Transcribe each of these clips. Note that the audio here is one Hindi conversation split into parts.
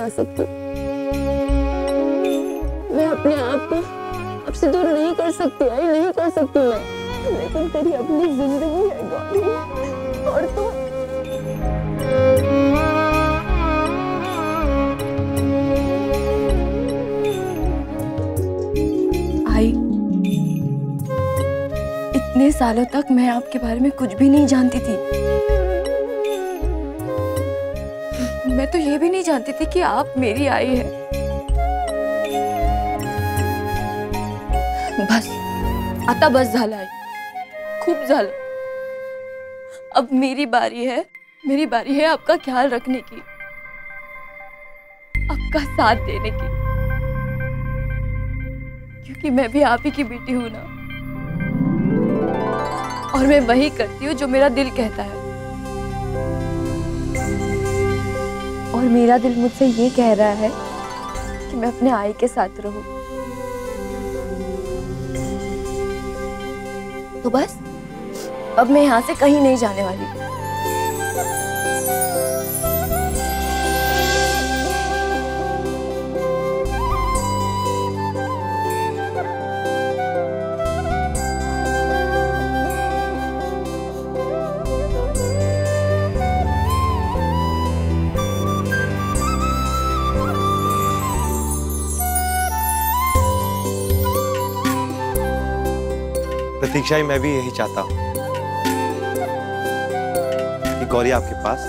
जा सकती, मैं अपने आप को आपसे दूर नहीं कर सकती आई, नहीं कर सकती मैं, लेकिन तेरी अपनी जिंदगी है गौरी, और तू आई। इतने सालों तक मैं आपके बारे में कुछ भी नहीं जानती थी। मैं तो ये भी नहीं जानती थी कि आप मेरी आई है। बस आता बस झालं आई, खूप झालं। अब मेरी बारी है आपका ख्याल रखने की, आपका साथ देने की, क्योंकि मैं भी आप ही की बेटी हूं ना, और मैं वही करती हूँ जो मेरा दिल कहता है। और मेरा दिल मुझसे ये कह रहा है कि मैं अपने आई के साथ रहूं। तो बस अब मैं यहाँ से कहीं नहीं जाने वाली। प्रतीक्षा, मैं भी यही चाहता हूं कि गौरी आपके पास,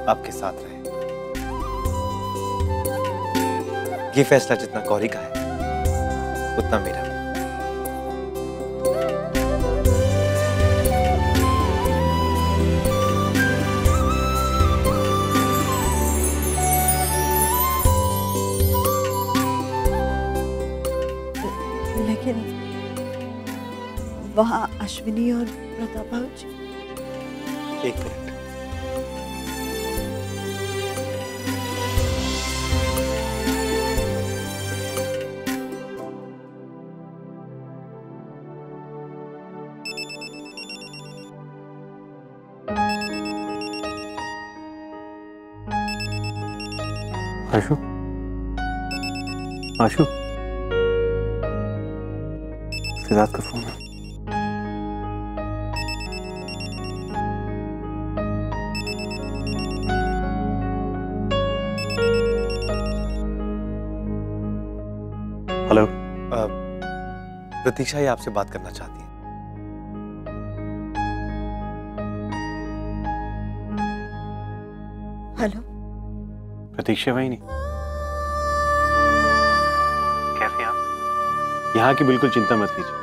आपके साथ रहे। ये फैसला जितना गौरी का है उतना मेरा। लेकिन वहां अश्विनी और प्रताप जी। एक मिनट। आशु, आशु, सिद्धार्थ का फोन है। हेलो। प्रतीक्षा ये आपसे बात करना चाहती है। हेलो। प्रतीक्षा भाई नहीं, कैसे आप? यहाँ की बिल्कुल चिंता मत कीजिए।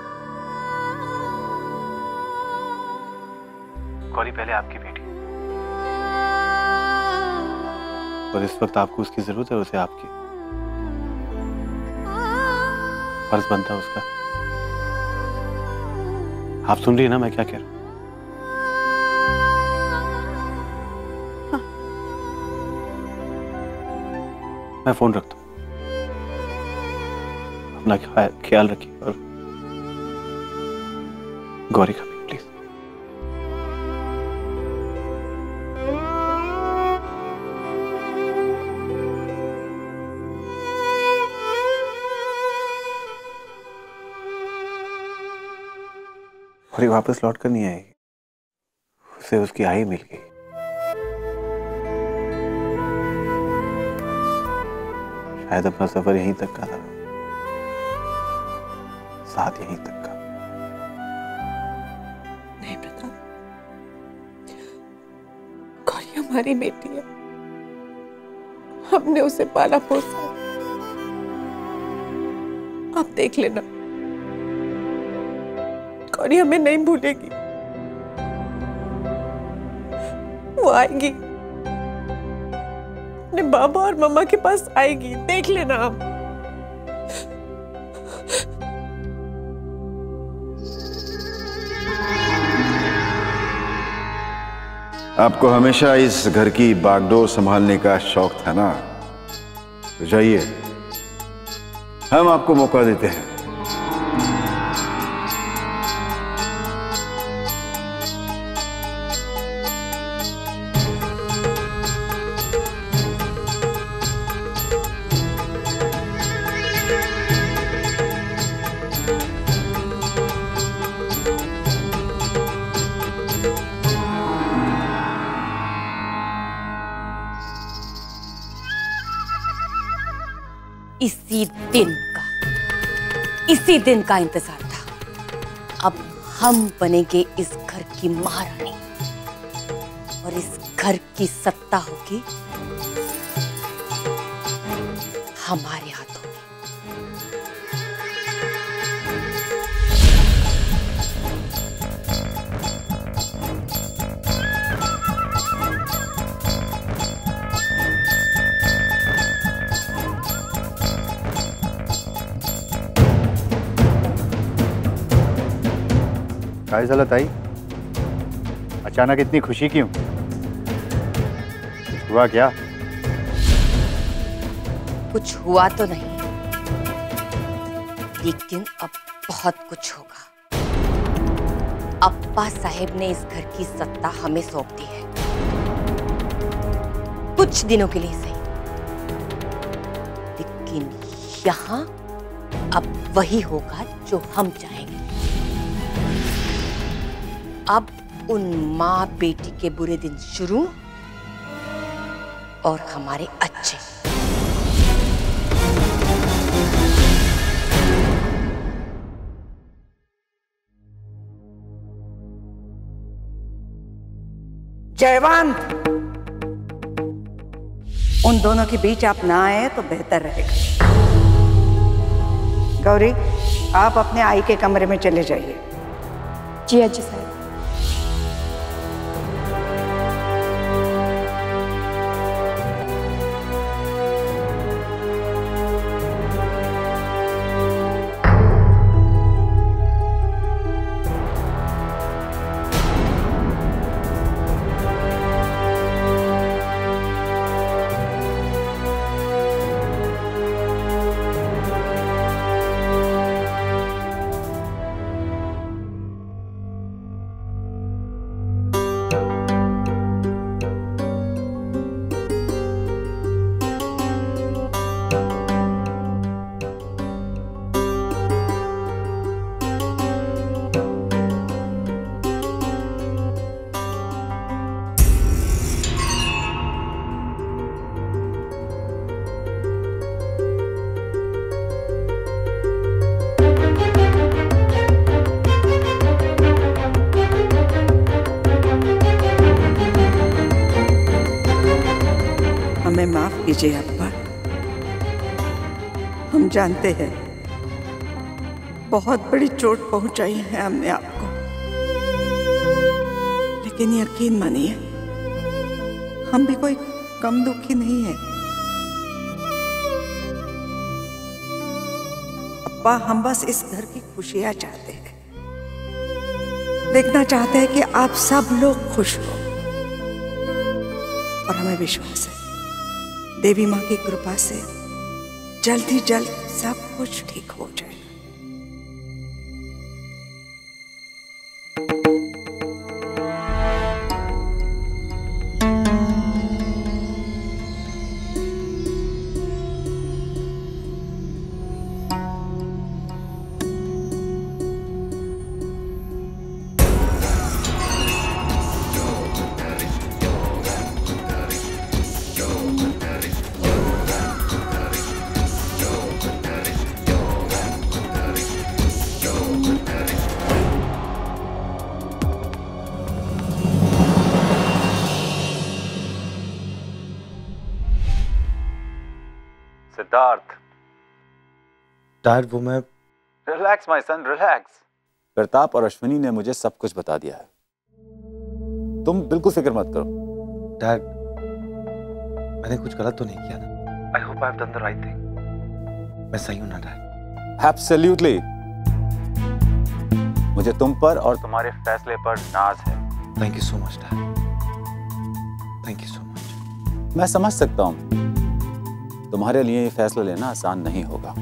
गौरी पहले आपकी बेटी है और इस वक्त आपको उसकी जरूरत है, उसे आपकी फर्ज बनता है उसका। आप सुन रही है ना मैं क्या कह रहा हूं? हाँ। मैं फोन रखता हूं, अपना ख्याल रखिए और गौरी का भी प्लीज। गौरी वापस लौट कर नहीं आएगी, उसे उसकी आई मिल गई। शायद अपना सफर यहीं तक का था, साथ यहीं तक का। नहीं प्रताप, गौरी हमारी बेटी है, हमने उसे पाला पोसा। आप देख लेना, गौरी हमें नहीं भूलेगी, वो आएगी, अपने बाबा और मम्मा के पास आएगी, देख लेना आप। आपको हमेशा इस घर की बागडोर संभालने का शौक था ना, तो जाइए, हम आपको मौका देते हैं। इसी दिन का इंतजार था। अब हम बनेंगे इस घर की महारानी और इस घर की सत्ता होगी हमारे हाथों में। काय झालं ताई? अचानक इतनी खुशी क्यों? कुछ हुआ क्या? कुछ हुआ तो नहीं, लेकिन अब बहुत कुछ होगा। अप्पा साहेब ने इस घर की सत्ता हमें सौंप दी है, कुछ दिनों के लिए सही, लेकिन यहां अब वही होगा जो हम चाहेंगे। अब उन माँ बेटी के बुरे दिन शुरू और हमारे अच्छे। जयवंत, उन दोनों के बीच आप ना आए तो बेहतर रहेगा। गौरी, आप अपने आई के कमरे में चले जाइए। जी अज्जी साहब। हमें माफ कीजिए अप्पा, हम जानते हैं बहुत बड़ी चोट पहुंचाई है हमने आपको, लेकिन यकीन मानिए हम भी कोई कम दुखी नहीं है। अप्पा, हम बस इस घर की खुशियां चाहते हैं, देखना चाहते हैं कि आप सब लोग खुश हो, और हमें विश्वास है देवी माँ की कृपा से जल्द ही जल्द सब कुछ ठीक हो जाएगा। सिद्धार्थ, डैड वो मैं relax my son, relax. Pratap और अश्विनी ने मुझे सब कुछ बता दिया है, तुम बिल्कुल फिक्र मत करो। डैड, मैंने कुछ गलत तो नहीं किया ना? I hope I have done the right thing. मैं सही हूं ना डैड? एब्सोल्युटली। मुझे तुम पर और तुम्हारे फैसले पर नाज है। Thank you so much dad, thank you so much. मैं समझ सकता हूं तुम्हारे लिए ये फैसला लेना आसान नहीं होगा,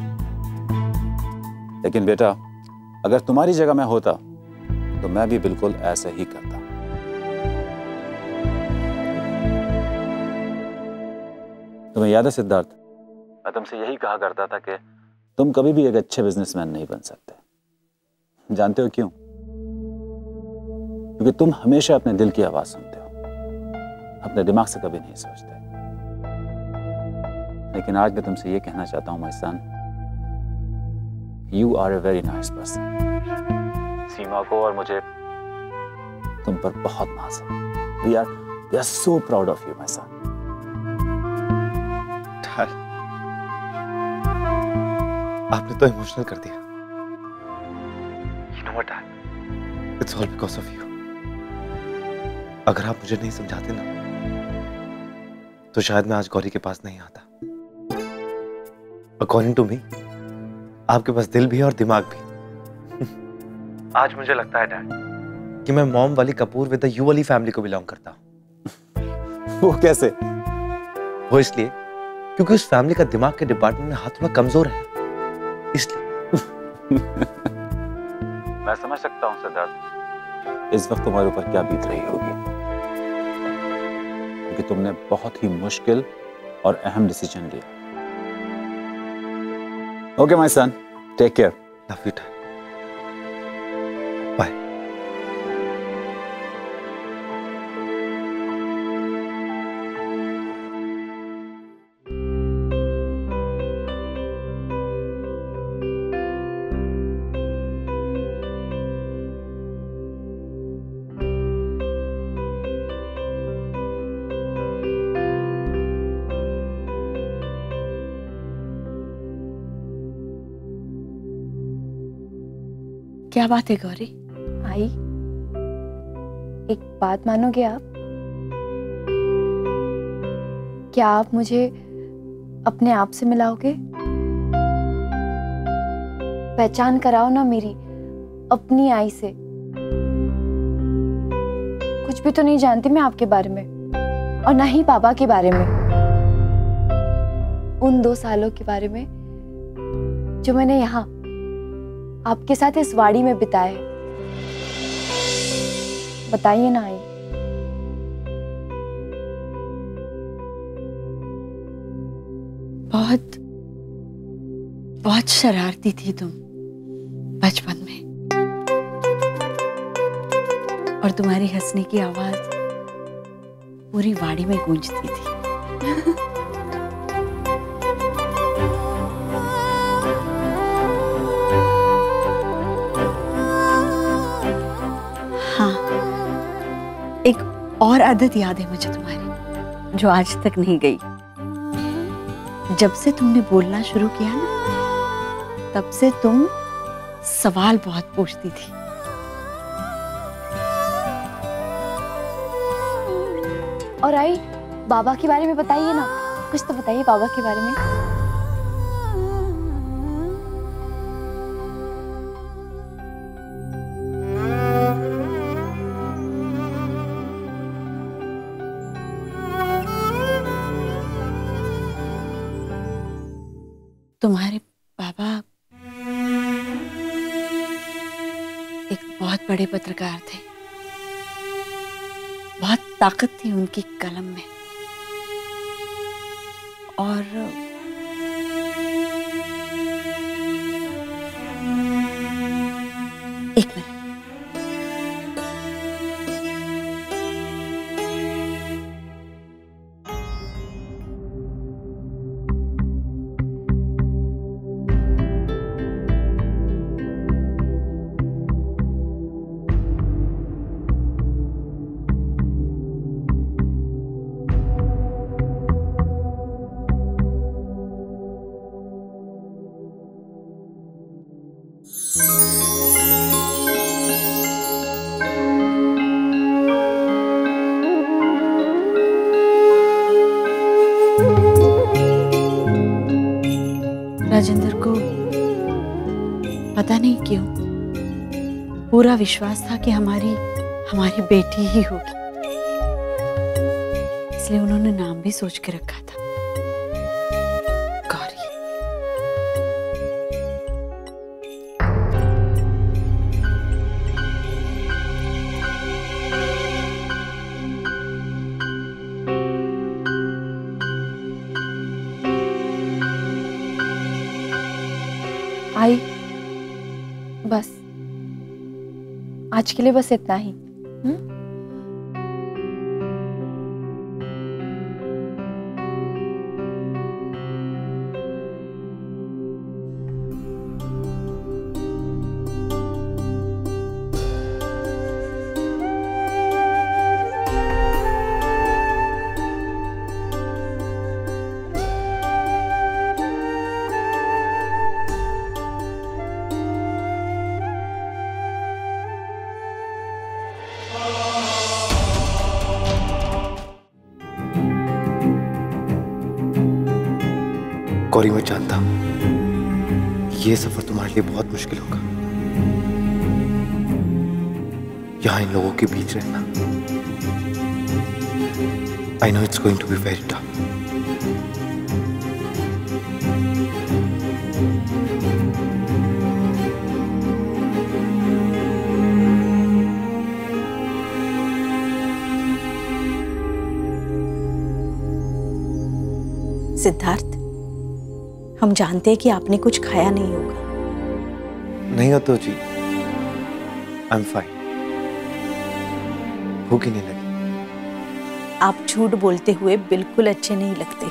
लेकिन बेटा अगर तुम्हारी जगह मैं होता तो मैं भी बिल्कुल ऐसा ही करता। तुम्हें याद है सिद्धार्थ, मैं तुमसे यही कहा करता था कि तुम कभी भी एक अच्छे बिजनेसमैन नहीं बन सकते। जानते हो क्यों? क्योंकि तुम हमेशा अपने दिल की आवाज सुनते हो, अपने दिमाग से कभी नहीं सोचते। लेकिन आज मैं तुमसे ये कहना चाहता हूँ my son, you are a very nice person. Seema को और मुझे तुम पर बहुत नाज है। We are so proud of you my son. आपने तो इमोशनल कर दिया। You know what, Dad? It's all because of you. अगर आप मुझे नहीं समझाते ना, तो शायद मैं आज गौरी के पास नहीं आता। According to me, आपके पास दिल भी है और दिमाग भी। आज मुझे लगता है डैड कि मैं मॉम वाली कपूर विद द यू वाली फैमिली को बिलोंग करता हूँ। वो कैसे? वो इसलिए क्योंकि उस फैमिली का दिमाग के डिपार्टमेंट में हाथ थोड़ा कमजोर है, इसलिए। मैं समझ सकता हूँ सिद्धार्थ, इस वक्त तुम्हारे ऊपर क्या बीत रही होगी, क्योंकि तुमने बहुत ही मुश्किल और अहम डिसीजन लिया। Okay my son, take care. Love you dad. Bye. क्या बात है गौरी? आई, एक बात मानोगे आप? क्या आप मुझे अपने आप से मिलाओगे? पहचान कराओ ना मेरी अपनी आई से। कुछ भी तो नहीं जानती मैं आपके बारे में, और ना ही पापा के बारे में, उन 2 सालों के बारे में जो मैंने यहाँ आपके साथ इस वाड़ी में बिताए। बताइए ना आई। बहुत बहुत शरारती थी तुम बचपन में, और तुम्हारी हंसने की आवाज पूरी वाड़ी में गूंजती थी। एक और आदत याद है मुझे तुम्हारी, जो आज तक नहीं गई। जब से तुमने बोलना शुरू किया ना, तब से तुम सवाल बहुत पूछती थी। और आई, बाबा के बारे में बताइए ना, कुछ तो बताइए बाबा के बारे में। तुम्हारे पापा एक बहुत बड़े पत्रकार थे, बहुत ताकत थी उनकी कलम में। और एक मिनट, राजेंद्र को पता नहीं क्यों पूरा विश्वास था कि हमारी बेटी ही होगी, इसलिए उन्होंने नाम भी सोच के रखा था, गौरी। आई, बस आज के लिए बस इतना ही। गौरी, मैं जानता हूं ये सफर तुम्हारे लिए बहुत मुश्किल होगा। यहां इन लोगों के बीच रहना। I know it's going to be very tough. Siddharth, हम जानते हैं कि आपने कुछ खाया नहीं होगा। नहीं हो तो जी, I'm fine. भूख ही नहीं लगी। आप झूठ बोलते हुए बिल्कुल अच्छे नहीं लगते।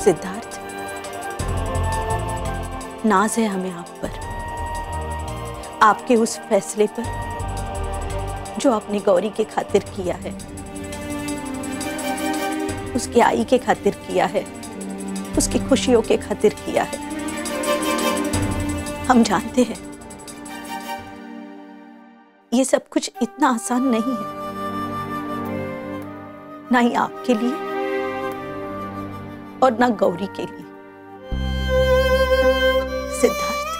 सिद्धार्थ, नाज है हमें आप पर, आपके उस फैसले पर जो आपने गौरी के खातिर किया है, उसकी आई के खातिर किया है, उसकी खुशियों के खातिर किया है। हम जानते हैं ये सब कुछ इतना आसान नहीं है, ना ही आपके लिए और ना गौरी के लिए। सिद्धार्थ,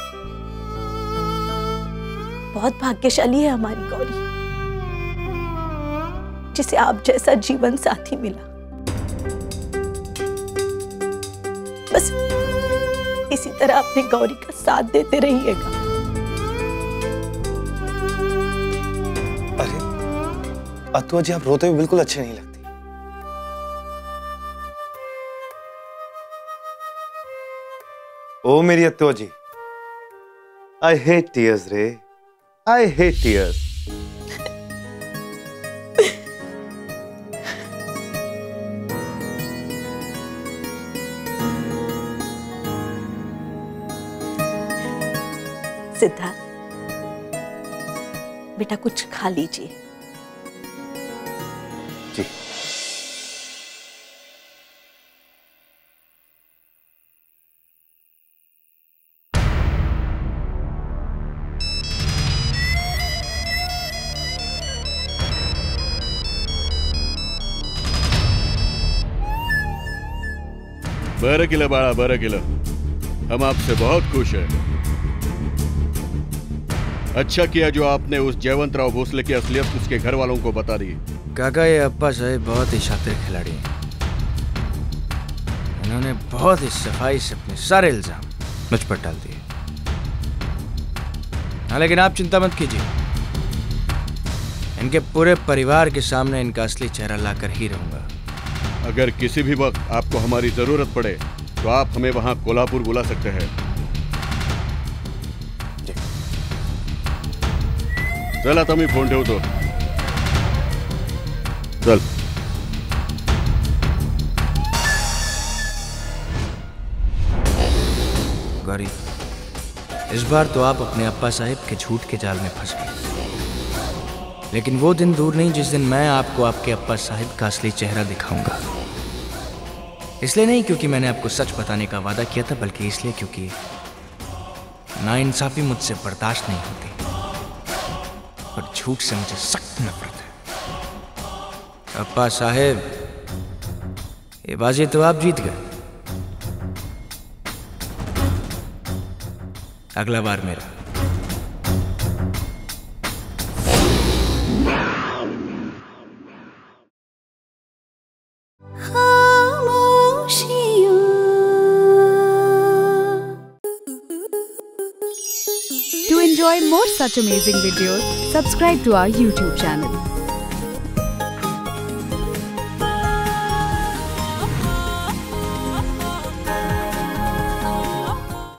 बहुत भाग्यशाली है हमारी गौरी, जिसे आप जैसा जीवन साथी मिला। बस इसी तरह अपने गौरी का साथ देते रहिएगा। अरे अतुआ जी, आप रोते हुए बिल्कुल अच्छे नहीं लगते। ओ मेरी अतुआ जी, I hate tears रे, I hate tears. सिद्धार्थ बेटा, कुछ खा लीजिए। जी। बरं केलं बाळा, बरं केलं। हम आपसे बहुत खुश हैं। अच्छा किया जो आपने उस जयवंतराव भोसले की असलियत उसके घर वालों को बता दी। काका, ये अप्पा साहब बहुत ही शातिर खिलाड़ी हैं। इन्होंने बहुत ही सफाई से अपने सारे इल्जाम मुझ पर डाल दिए। हाँ, लेकिन आप चिंता मत कीजिए, इनके पूरे परिवार के सामने इनका असली चेहरा लाकर ही रहूंगा। अगर किसी भी वक्त आपको हमारी जरूरत पड़े तो आप हमें वहां कोल्हापुर बुला सकते हैं। चल आता मी फोन ठेवतो। चल। गौरी, इस बार तो आप अपने अप्पा साहिब के झूठ के जाल में फंस गए, लेकिन वो दिन दूर नहीं जिस दिन मैं आपको आपके अप्पा साहिब का असली चेहरा दिखाऊंगा। इसलिए नहीं क्योंकि मैंने आपको सच बताने का वादा किया था, बल्कि इसलिए क्योंकि नाइंसाफी मुझसे बर्दाश्त नहीं होती और झूठ से मुझे सख्त नफरत है। अप्पा साहेब, ये बाजी तो आप जीत गए, अगला बार मेरा। To enjoy more such amazing videos, subscribe to our YouTube channel.